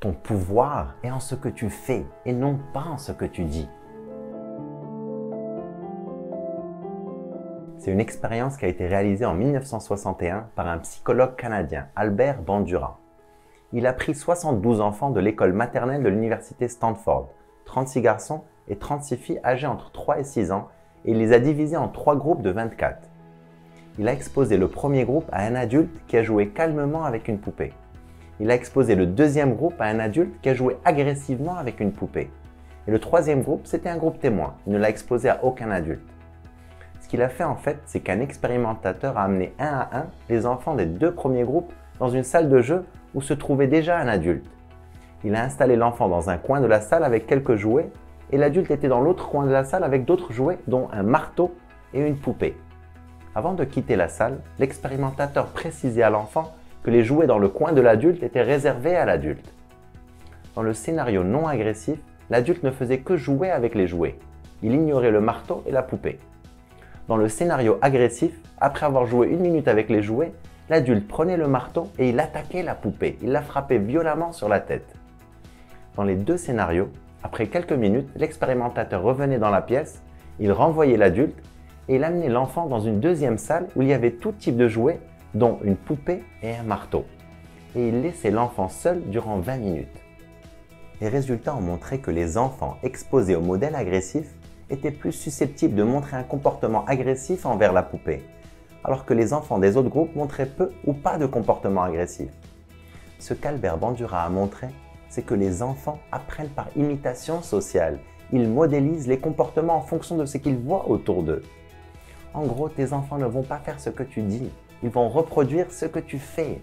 Ton pouvoir est en ce que tu fais et non pas en ce que tu dis. C'est une expérience qui a été réalisée en 1961 par un psychologue canadien, Albert Bandura. Il a pris 72 enfants de l'école maternelle de l'université Stanford, 36 garçons et 36 filles âgées entre 3 et 6 ans, et il les a divisés en 3 groupes de 24. Il a exposé le premier groupe à un adulte qui a joué calmement avec une poupée. Il a exposé le deuxième groupe à un adulte qui a joué agressivement avec une poupée. Et le troisième groupe, c'était un groupe témoin. Il ne l'a exposé à aucun adulte. Ce qu'il a fait en fait, c'est qu'un expérimentateur a amené un à un les enfants des 2 premiers groupes dans une salle de jeu où se trouvait déjà un adulte. Il a installé l'enfant dans un coin de la salle avec quelques jouets et l'adulte était dans l'autre coin de la salle avec d'autres jouets dont un marteau et une poupée. Avant de quitter la salle, l'expérimentateur précisait à l'enfant que les jouets dans le coin de l'adulte étaient réservés à l'adulte. Dans le scénario non agressif, l'adulte ne faisait que jouer avec les jouets. Il ignorait le marteau et la poupée. Dans le scénario agressif, après avoir joué 1 minute avec les jouets, l'adulte prenait le marteau et il attaquait la poupée. Il la frappait violemment sur la tête. Dans les 2 scénarios, après quelques minutes, l'expérimentateur revenait dans la pièce, il renvoyait l'adulte et il amenait l'enfant dans une deuxième salle où il y avait tout type de jouets, dont une poupée et un marteau. Et il laissait l'enfant seul durant 20 minutes. Les résultats ont montré que les enfants exposés au modèle agressif étaient plus susceptibles de montrer un comportement agressif envers la poupée, alors que les enfants des autres groupes montraient peu ou pas de comportement agressif. Ce qu'Albert Bandura a montré, c'est que les enfants apprennent par imitation sociale. Ils modélisent les comportements en fonction de ce qu'ils voient autour d'eux. En gros, tes enfants ne vont pas faire ce que tu dis, ils vont reproduire ce que tu fais.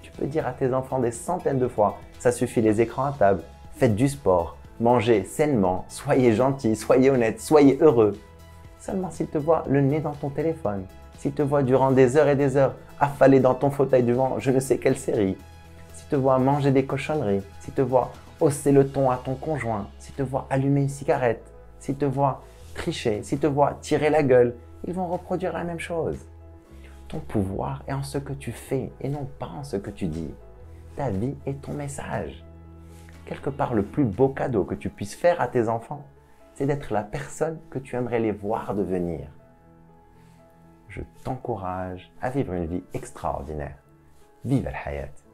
Tu peux dire à tes enfants des centaines de fois « ça suffit les écrans à table, faites du sport, mangez sainement, soyez gentils, soyez honnêtes, soyez heureux ». Seulement s'ils te voient le nez dans ton téléphone, s'ils te voient durant des heures et des heures affalé dans ton fauteuil devant je ne sais quelle série, s'ils te voient manger des cochonneries, s'ils te voient hausser le ton à ton conjoint, s'ils te voient allumer une cigarette, s'ils te voient tricher, s'ils te voient tirer la gueule, ils vont reproduire la même chose. Ton pouvoir est en ce que tu fais et non pas en ce que tu dis. Ta vie est ton message. Quelque part, le plus beau cadeau que tu puisses faire à tes enfants, c'est d'être la personne que tu aimerais les voir devenir. Je t'encourage à vivre une vie extraordinaire. Vive al-hayat!